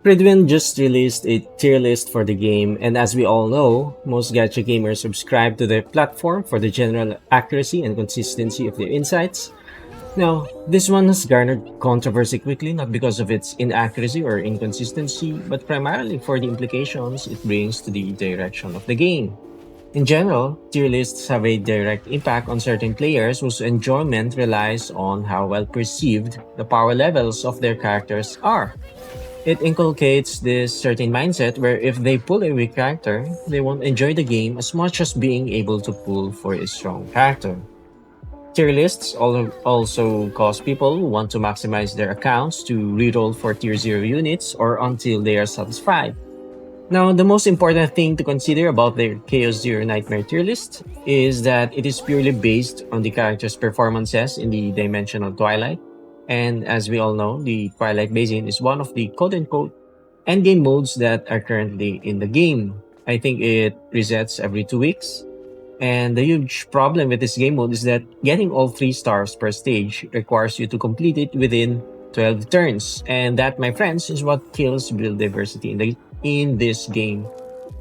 Prydwen just released a tier list for the game, and as we all know, most gacha gamers subscribe to their platform for the general accuracy and consistency of their insights. Now, this one has garnered controversy quickly, not because of its inaccuracy or inconsistency, but primarily for the implications it brings to the direction of the game. In general, tier lists have a direct impact on certain players whose enjoyment relies on how well perceived the power levels of their characters are. It inculcates this certain mindset where if they pull a weak character, they won't enjoy the game as much as being able to pull for a strong character. Tier lists also cause people who want to maximize their accounts to reroll for tier 0 units or until they are satisfied. Now, the most important thing to consider about the Chaos Zero Nightmare tier list is that it is purely based on the character's performances in the Dimensional Twilight. And as we all know, the Twilight Basin is one of the quote unquote endgame modes that are currently in the game. I think it resets every 2 weeks. And the huge problem with this game mode is that getting all 3 stars per stage requires you to complete it within 12 turns. And that, my friends, is what kills build diversity in this game.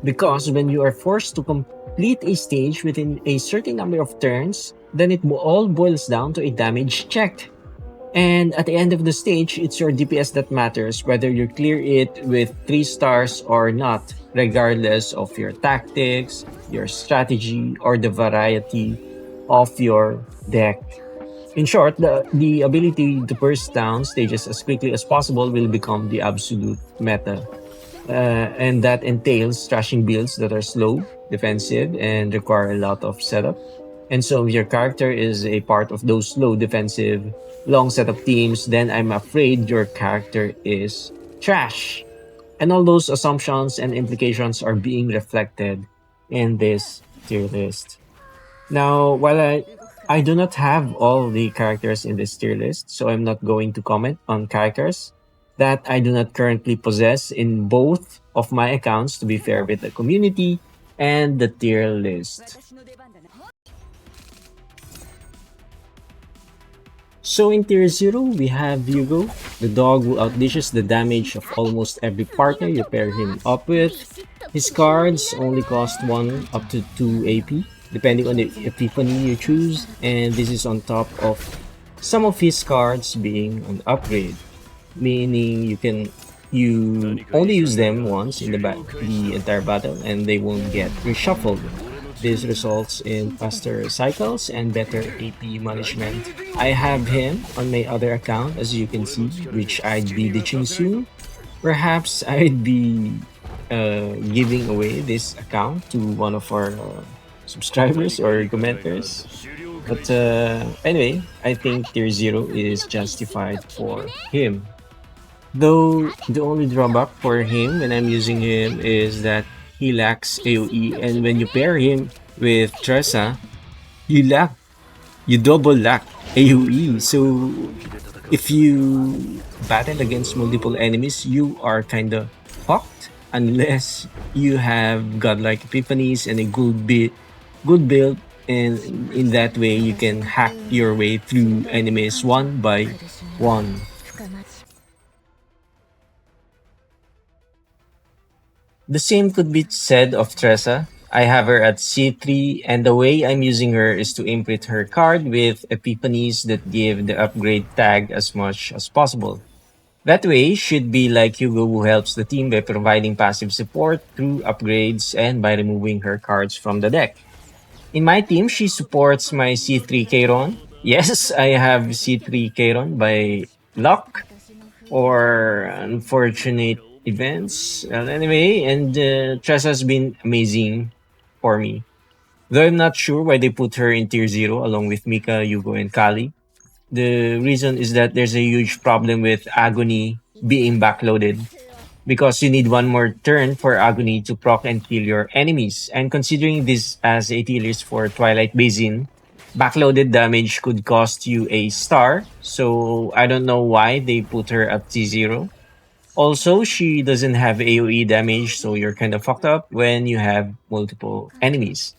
Because when you are forced to complete a stage within a certain number of turns, then it all boils down to a damage check. And at the end of the stage, it's your DPS that matters, whether you clear it with 3 stars or not, regardless of your tactics, your strategy, or the variety of your deck. In short, the ability to burst down stages as quickly as possible will become the absolute meta. And that entails trashing builds that are slow, defensive, and require a lot of setup. And so if your character is a part of those slow, defensive, long setup teams, then I'm afraid your character is trash. And all those assumptions and implications are being reflected in this tier list. Now, while I do not have all the characters in this tier list, so I'm not going to comment on characters that I do not currently possess in both of my accounts to be fair with the community and the tier list. So in tier 0, we have Hugo, the dog who outdishes the damage of almost every partner you pair him up with. His cards only cost 1 up to 2 AP, depending on the epiphany you choose, and this is on top of some of his cards being an upgrade, meaning you only use them once in the entire battle and they won't get reshuffled. This results in faster cycles and better AP management. I have him on my other account, as you can see, which I'd be ditching soon. Perhaps I'd be giving away this account to one of our subscribers or commenters. But anyway, I think tier 0 is justified for him. Though the only drawback for him when I'm using him is that he lacks AoE, and when you pair him with Tressa, you lack, you double lack AoE. So if you battle against multiple enemies, you are kinda fucked unless you have godlike epiphanies and a good build, and in that way you can hack your way through enemies one by one. The same could be said of Tressa. I have her at C3, and the way I'm using her is to imprint her card with epiphanies that give the upgrade tag as much as possible. That way should be like Hugo, who helps the team by providing passive support through upgrades and by removing her cards from the deck. In my team, she supports my C3 Kairon. Yes, I have C3 Kairon by luck or unfortunate events. Well, anyway, and Tress has been amazing for me. Though I'm not sure why they put her in tier 0 along with Mika, Yugo, and Kali. The reason is that there's a huge problem with Agony being backloaded because you need one more turn for Agony to proc and kill your enemies. And considering this as a tier list for Twilight Basin, backloaded damage could cost you a star. So I don't know why they put her at T0. Also, she doesn't have AoE damage, so you're kind of fucked up when you have multiple enemies.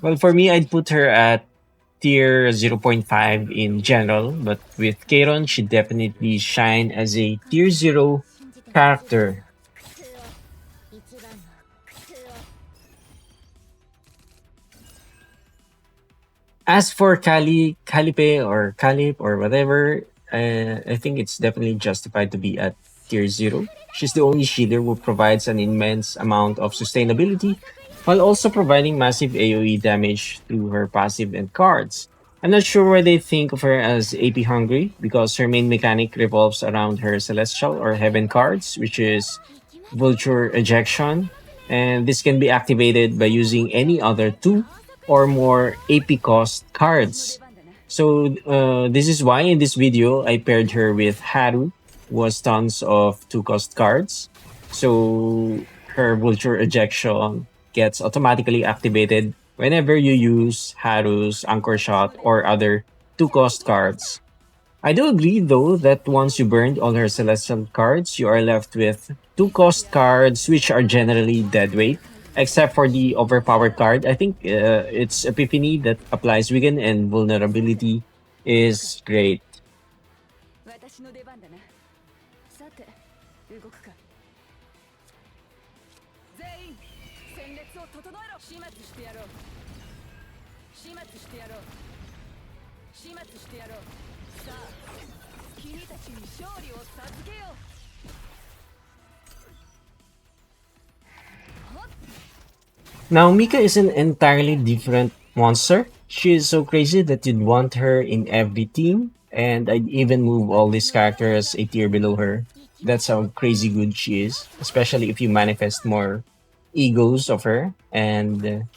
Well, for me, I'd put her at tier 0.5 in general, but with Kairon, she definitely shine as a tier 0 character. As for Calipe or Calip or whatever, I think it's definitely justified to be at tier 0. She's the only shielder who provides an immense amount of sustainability while also providing massive AoE damage through her passive and cards. I'm not sure why they think of her as AP hungry because her main mechanic revolves around her Celestial or Heaven cards, which is Vulture Ejection, and this can be activated by using any other two or more AP cost cards. So this is why in this video I paired her with Haru, who has tons of two cost cards. So her Vulture Ejection gets automatically activated whenever you use Haru's Anchor Shot or other two cost cards. I do agree, though, that once you burned all her celestial cards, you are left with two cost cards, which are generally dead weight, except for the overpowered card. I think it's Epiphany that applies weaken and vulnerability is great. 私の出番だな。さて、動くか。全員、戦列を整えろ。始末してやろう。始末してやろう。始末してやろう。さあ、君たちに勝利を授けよう。Now, Mika is an entirely different monster. She is so crazy that you'd want her in every team, and I'd even move all these characters a tier below her. That's how crazy good she is, especially if you manifest more egos of her. And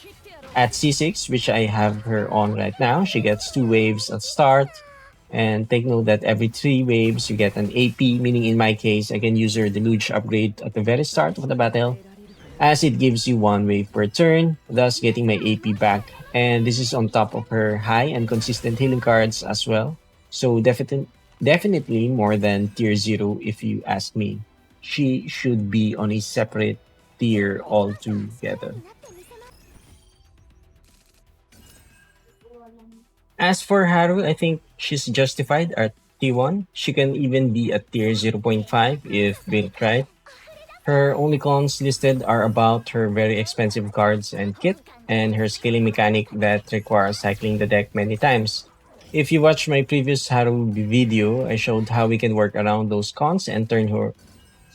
at C6, which I have her on right now, she gets two waves at start. And take note that every three waves you get an AP, meaning in my case, I can use her deluge upgrade at the very start of the battle as it gives you one wave per turn, thus getting my AP back. And this is on top of her high and consistent healing cards as well. So definitely more than tier 0 if you ask me. She should be on a separate tier altogether. As for Haru, I think she's justified at T1. She can even be at tier 0.5 if built right. Her only cons listed are about her very expensive cards and kit, and her scaling mechanic that requires cycling the deck many times. If you watch my previous Haru video, I showed how we can work around those cons and turn her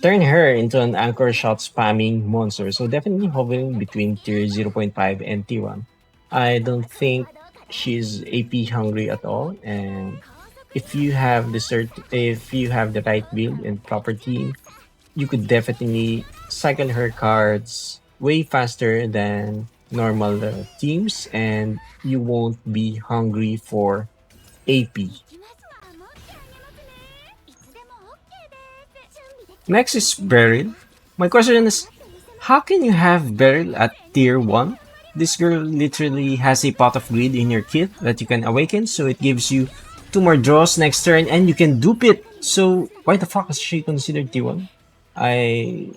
into an anchor shot spamming monster. So definitely hovering between tier 0.5 and T1. I don't think she's AP hungry at all, and if you have the right build and proper team, you could definitely cycle her cards way faster than normal teams, and you won't be hungry for AP. Next is Beryl. My question is, how can you have Beryl at tier 1? This girl literally has a pot of greed in your kit that you can awaken, so it gives you two more draws next turn and you can dupe it. So why the fuck is she considered tier 1? I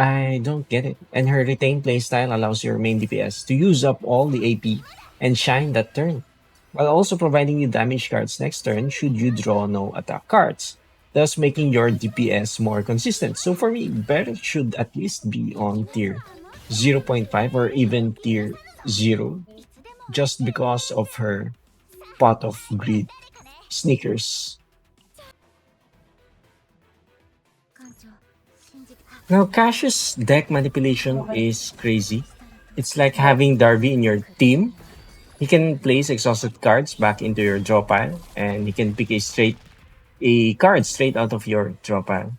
I don't get it. And her retained playstyle allows your main DPS to use up all the AP and shine that turn, while also providing you damage cards next turn should you draw no attack cards, thus making your DPS more consistent. So for me, Barret should at least be on tier 0.5 or even tier 0 just because of her pot of greed sneakers. Now, Cash's deck manipulation is crazy. It's like having Darby in your team. He can place exhausted cards back into your draw pile, and he can pick a card straight out of your draw pile.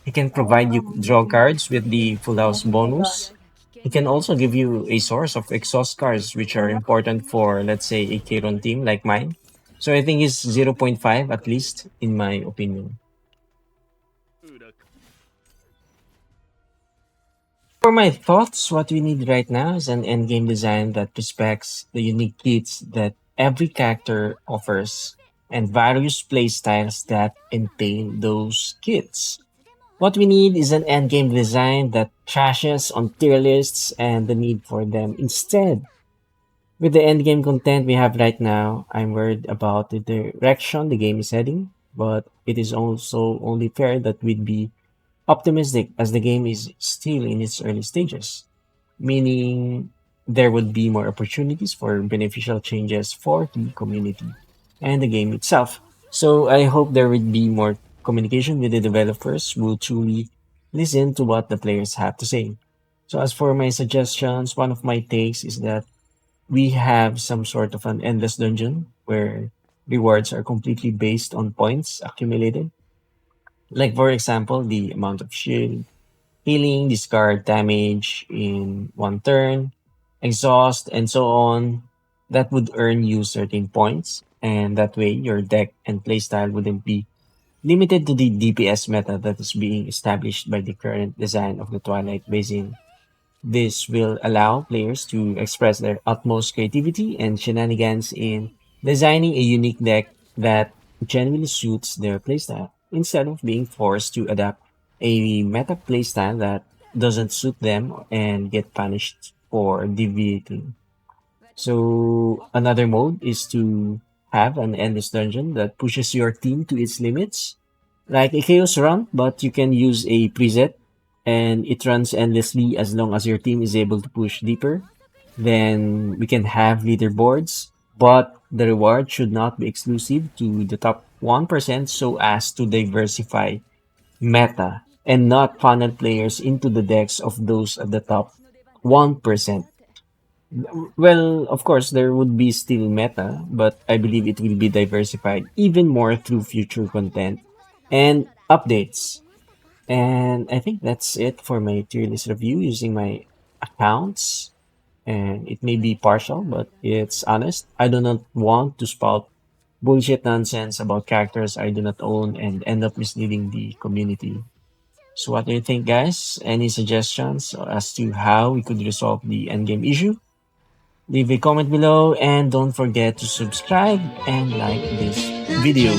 He can provide you draw cards with the full house bonus. He can also give you a source of exhaust cards, which are important for, let's say, a Kron team like mine. So I think he's 0.5 at least, in my opinion. For my thoughts, what we need right now is an endgame design that respects the unique kits that every character offers and various playstyles that entail those kits. What we need is an endgame design that trashes on tier lists and the need for them instead. With the endgame content we have right now, I'm worried about the direction the game is heading, but it is also only fair that we'd be optimistic as the game is still in its early stages, meaning there would be more opportunities for beneficial changes for the community and the game itself. So I hope there would be more communication with the developers who will truly listen to what the players have to say. So as for my suggestions, one of my takes is that we have some sort of an endless dungeon where rewards are completely based on points accumulated. Like for example, the amount of shield, healing, discard damage in one turn, exhaust, and so on. That would earn you certain points, and that way your deck and playstyle wouldn't be limited to the DPS meta that is being established by the current design of the Twilight Basin. This will allow players to express their utmost creativity and shenanigans in designing a unique deck that genuinely suits their playstyle, instead of being forced to adapt a meta playstyle that doesn't suit them and get punished for deviating. So another mode is to have an endless dungeon that pushes your team to its limits, like a chaos run, but you can use a preset and it runs endlessly as long as your team is able to push deeper. Then we can have leaderboards, but the reward should not be exclusive to the top 1% so as to diversify meta and not funnel players into the decks of those at the top 1%. Well, of course, there would be still meta, but I believe it will be diversified even more through future content and updates. And I think that's it for my tier list review using my accounts. And it may be partial, but it's honest. I do not want to spout bullshit nonsense about characters I do not own and end up misleading the community. So, what do you think, guys? Any suggestions as to how we could resolve the endgame issue? Leave a comment below and don't forget to subscribe and like this video.